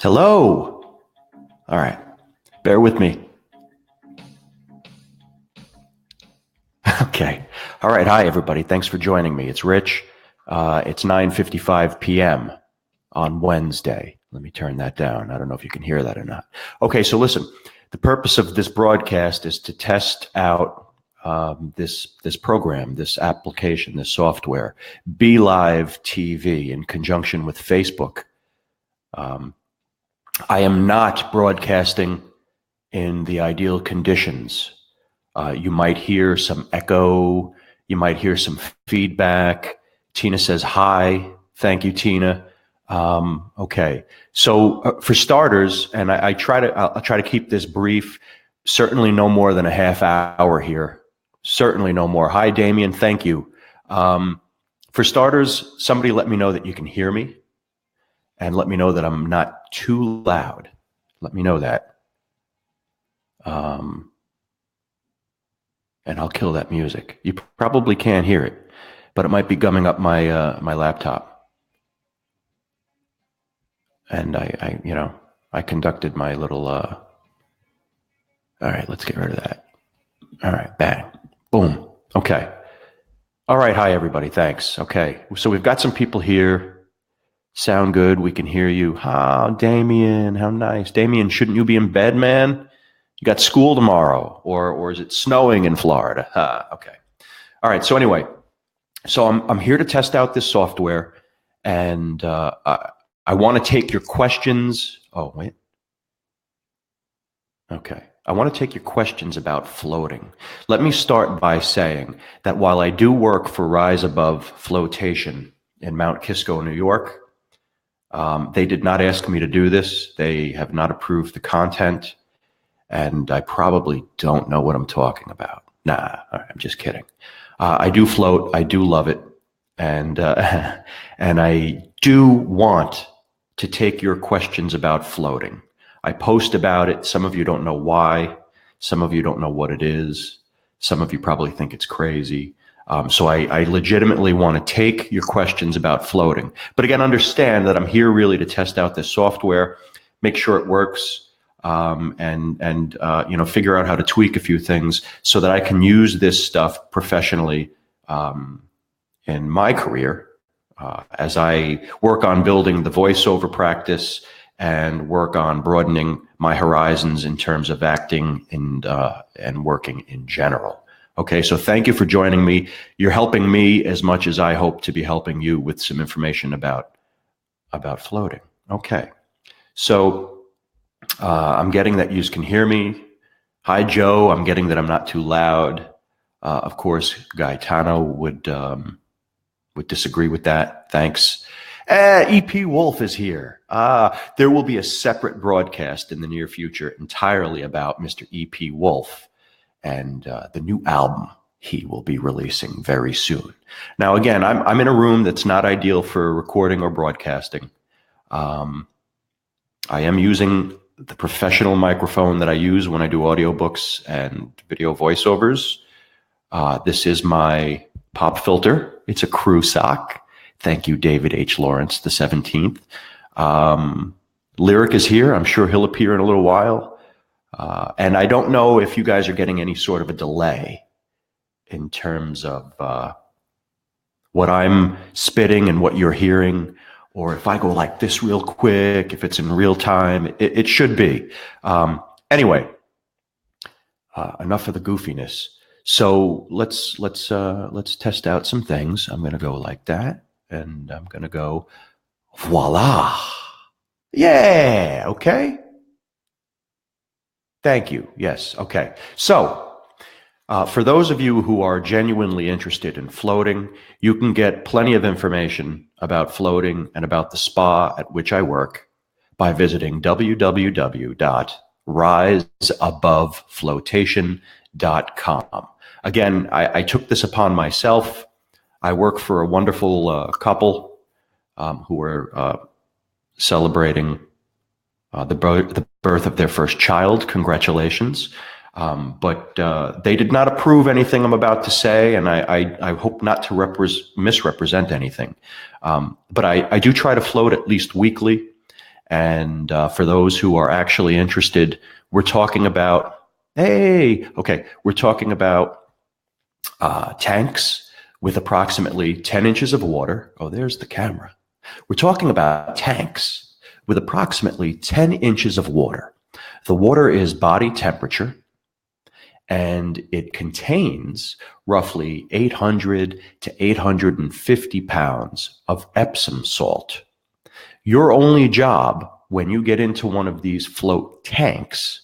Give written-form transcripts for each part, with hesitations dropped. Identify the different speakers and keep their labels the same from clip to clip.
Speaker 1: Hello. All right. Bear with me. Okay. All right. Hi, everybody. Thanks for joining me. It's Rich. It's 9:55 p.m. on Wednesday. Let me turn that down. I don't know if you can hear that or not. Okay. So listen, the purpose of this broadcast is to test out this program, this application, this software, BeLive TV, in conjunction with Facebook. I am not broadcasting in the ideal conditions. You might hear some echo. You might hear some feedback. Tina says hi. Thank you, Tina. Okay. So for starters, and I'll try to keep this brief. Certainly no more than a half hour here. Certainly no more. Hi, Damien. Thank you. For starters, somebody let me know that you can hear me, and let me know that I'm not too loud. Let me know that. And I'll kill that music. You probably can't hear it, but it might be gumming up my my laptop. And I conducted my little. All right, let's get rid of that. All right, bang, boom. Okay. All right, hi everybody. Thanks. Okay, so we've got some people here. Sound good. We can hear you. Ah, Damien, how nice. Damien, shouldn't you be in bed, man? You got school tomorrow, or is it snowing in Florida? Okay. All right. So anyway, so I'm here to test out this software, and I want to take your questions. Oh, wait. Okay. I want to take your questions about floating. Let me start by saying that while I do work for Rise Above Flotation in Mount Kisco, New York, they did not ask me to do this. They have not approved the content. And I probably don't know what I'm talking about. Nah, I'm just kidding. I do float. I do love it. And and I do want to take your questions about floating. I post about it. Some of you don't know why. Some of you don't know what it is. Some of you probably think it's crazy. So I legitimately want to take your questions about floating. But again, understand that I'm here really to test out this software, make sure it works, and figure out how to tweak a few things so that I can use this stuff professionally in my career as I work on building the voiceover practice and work on broadening my horizons in terms of acting and working in general. Okay, so thank you for joining me. You're helping me as much as I hope to be helping you with some information about floating. Okay, so I'm getting that you can hear me. Hi, Joe. I'm getting that I'm not too loud. Of course, Gaetano would disagree with that. Thanks. EP Wolf is here. There will be a separate broadcast in the near future entirely about Mr. EP Wolf and the new album he will be releasing very soon. Now, again, I'm in a room that's not ideal for recording or broadcasting. I am using the professional microphone that I use when I do audiobooks and video voiceovers. This is my pop filter. It's a Crew sock. Thank you, David H. Lawrence, the 17th. Lyric is here. I'm sure he'll appear in a little while. And I don't know if you guys are getting any sort of a delay in terms of what I'm spitting and what you're hearing, or if I go like this real quick, if it's in real time. It should be. Anyway, enough of the goofiness. So let's test out some things. I'm going to go like that, and I'm going to go, voila. Yeah. Okay. Thank you. Yes. Okay. So for those of you who are genuinely interested in floating, you can get plenty of information about floating and about the spa at which I work by visiting www.riseaboveflotation.com. Again, I took this upon myself. I work for a wonderful couple who are celebrating the birth of their first child. Congratulations. But they did not approve anything I'm about to say, and I hope not to misrepresent anything. But I do try to float at least weekly, And for those who are actually interested, we're talking about, we're talking about tanks with approximately 10 inches of water. Oh, there's the camera. We're talking about tanks with approximately 10 inches of water. The water is body temperature, and it contains roughly 800 to 850 pounds of Epsom salt. Your only job when you get into one of these float tanks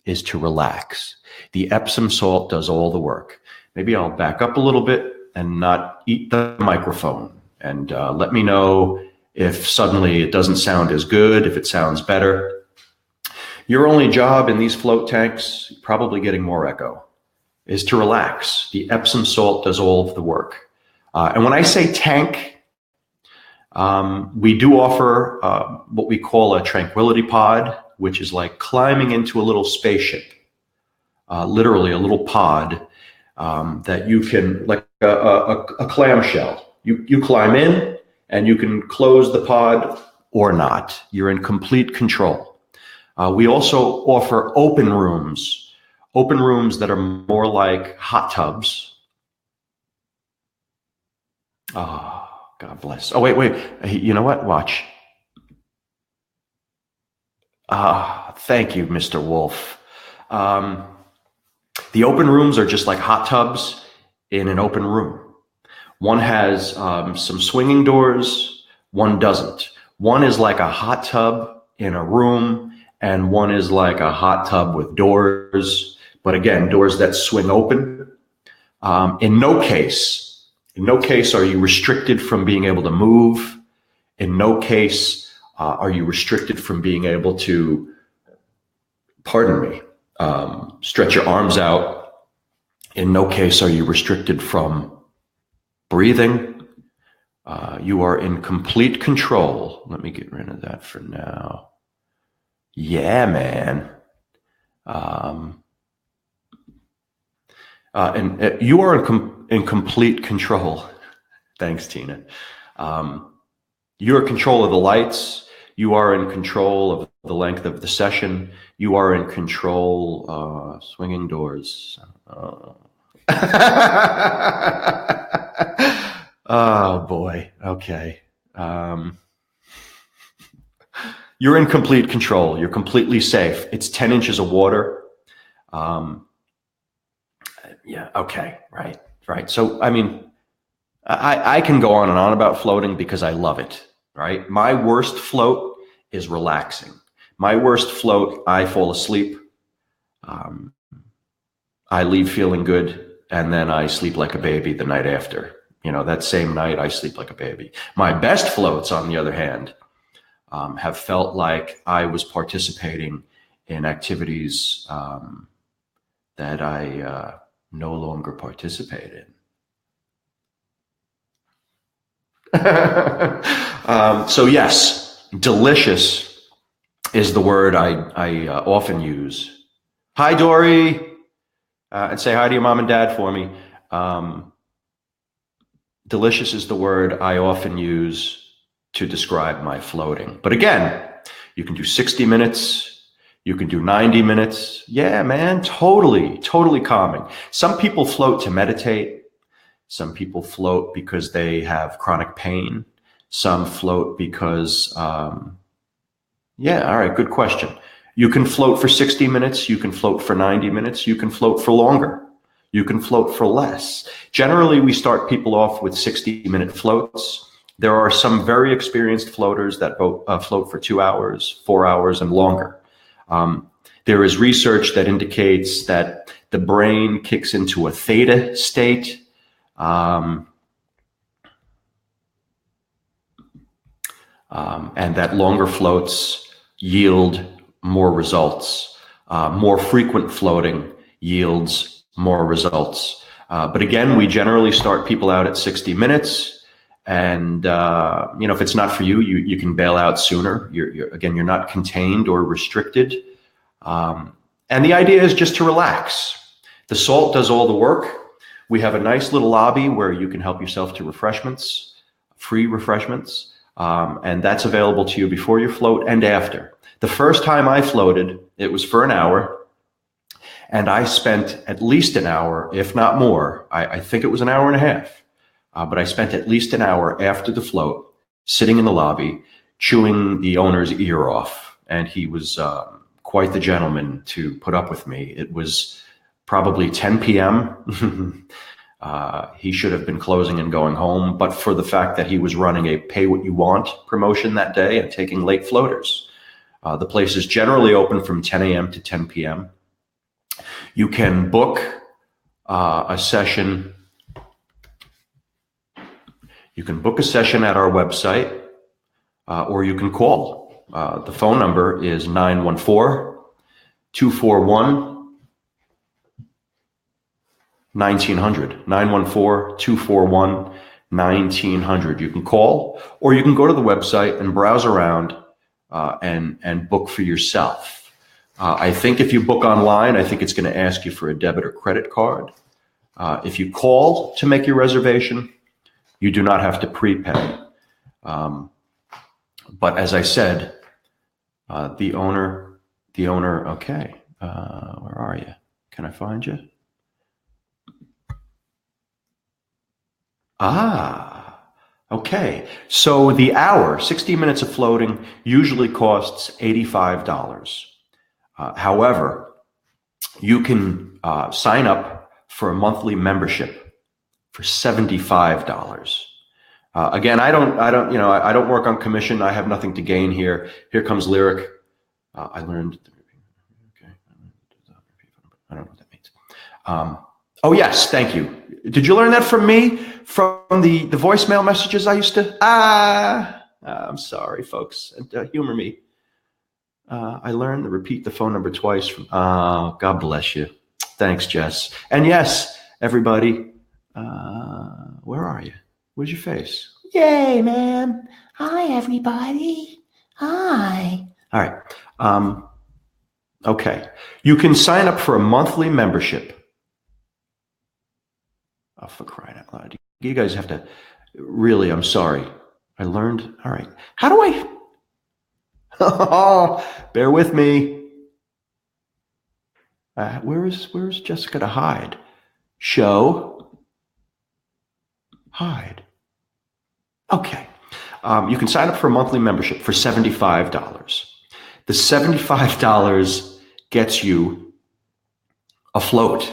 Speaker 1: is to relax. The Epsom salt does all the work. Maybe I'll back up a little bit and not eat the microphone, and let me know if suddenly it doesn't sound as good, if it sounds better. Your only job in these float tanks, probably getting more echo, is to relax. The Epsom salt does all of the work. And when I say tank, we do offer what we call a tranquility pod, which is like climbing into a little spaceship, literally a little pod that you can, like a clamshell. You climb in and you can close the pod or not. You're in complete control. We also offer open rooms that are more like hot tubs. Oh, God bless. Oh, wait. You know what? Watch. Thank you, Mr. Wolf. The open rooms are just like hot tubs in an open room. One has some swinging doors, one doesn't. One is like a hot tub in a room, and one is like a hot tub with doors, but again, doors that swing open. In no case are you restricted from being able to move. In no case are you restricted from being able to, stretch your arms out. In no case are you restricted from breathing. You are in complete control. Let me get rid of that for now. Yeah, man. And you are in complete control. Thanks, Tina. You're in control of the lights. You are in control of the length of the session. You are in control, swinging doors. Oh, boy. Okay. You're in complete control. You're completely safe. It's 10 inches of water. Yeah. Okay. Right. So, I mean, I can go on and on about floating because I love it. Right. My worst float is relaxing. My worst float, I fall asleep. I leave feeling good, and then I sleep like a baby the night after. That same night I sleep like a baby. My best floats, on the other hand, have felt like I was participating in activities that I no longer participate in. So yes, delicious is the word I often use. Hi, Dory, and say hi to your mom and dad for me. Delicious is the word I often use to describe my floating. But again, you can do 60 minutes. You can do 90 minutes. Yeah, man, totally calming. Some people float to meditate. Some people float because they have chronic pain. Some float because, all right, good question. You can float for 60 minutes. You can float for 90 minutes. You can float for longer. You can float for less. Generally, we start people off with 60-minute floats. There are some very experienced floaters that float for 2 hours, 4 hours, and longer. There is research that indicates that the brain kicks into a theta state. And that longer floats yield more results. More frequent floating yields more results. But again, we generally start people out at 60 minutes. And, if it's not for you, you can bail out sooner. You're not contained or restricted. And the idea is just to relax. The salt does all the work. We have a nice little lobby where you can help yourself to refreshments, free refreshments. And that's available to you before you float and after. The first time I floated, it was for an hour. And I spent at least an hour, if not more. I think it was an hour and a half. But I spent at least an hour after the float, sitting in the lobby, chewing the owner's ear off. And he was quite the gentleman to put up with me. It was probably 10 p.m. He should have been closing and going home, but for the fact that he was running a pay what you want promotion that day and taking late floaters. The place is generally open from 10 a.m. to 10 p.m. You can book a session. You can book a session at our website, or you can call. The phone number is 914-241-1900. 914-241-1900. You can call, or you can go to the website and browse around and book for yourself. I think if you book online, I think it's going to ask you for a debit or credit card. If you call to make your reservation, you do not have to prepay. But as I said, the owner, okay, where are you? Can I find you? Okay. So the hour, 60 minutes of floating, usually costs $85. However, you can sign up for a monthly membership for $75. Again, I don't work on commission. I have nothing to gain here. Here comes Lyric. I learned. Okay. I don't know what that means. Oh yes, thank you. Did you learn that from me? From the voicemail messages I used to? I'm sorry, folks. Humor me. I learned to repeat the phone number twice. God bless you. Thanks, Jess. And yes, everybody, where are you? Where's your face? Yay, man. Hi, everybody. Hi. All right. Okay. You can sign up for a monthly membership. Oh, for crying out loud. You guys have to, really, I'm sorry. I learned, all right. How do I, oh, bear with me. Where's Jessica to hide? Show, hide. Okay. You can sign up for a monthly membership for $75. The $75 gets you a float,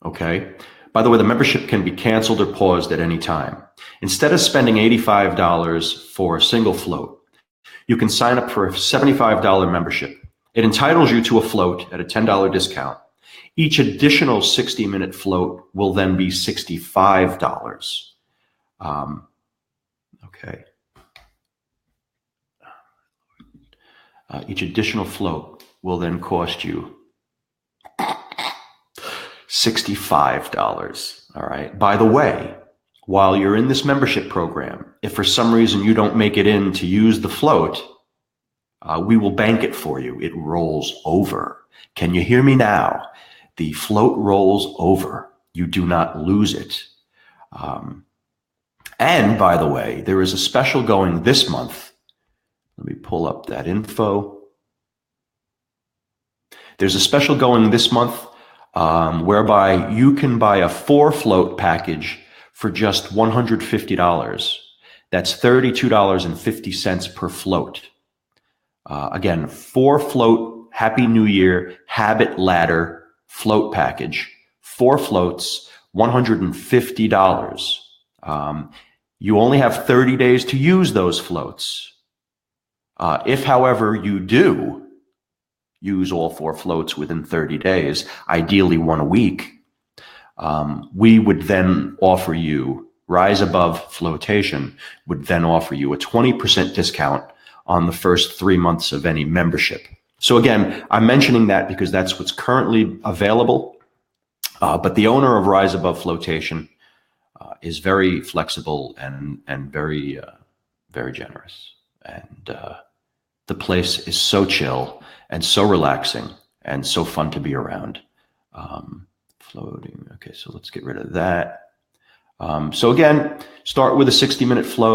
Speaker 1: okay? By the way, the membership can be canceled or paused at any time. Instead of spending $85 for a single float, you can sign up for a $75 membership. It entitles you to a float at a $10 discount. Each additional 60-minute float will then be $65. Okay. Each additional float will then cost you $65. All right. By the way, while you're in this membership program, if for some reason you don't make it in to use the float, we will bank it for you. It rolls over. Can you hear me now? The float rolls over. You do not lose it. And by the way, there is a special going this month. Let me pull up that info. There's a special going this month whereby you can buy a 4-float package for just $150. That's $32.50 per float. Again, 4-float Happy New Year Habit Ladder float package. 4 floats, $150. You only have 30 days to use those floats. If, however, you do use all 4 floats within 30 days, ideally 1 a week, we would then offer you, Rise Above Flotation would then offer you a 20% discount on the first 3 months of any membership. So again, I'm mentioning that because that's what's currently available. But the owner of Rise Above Flotation is very flexible and very, very generous. And the place is so chill and so relaxing and so fun to be around. Floating. Okay, so let's get rid of that. So again, start with a 60-minute float.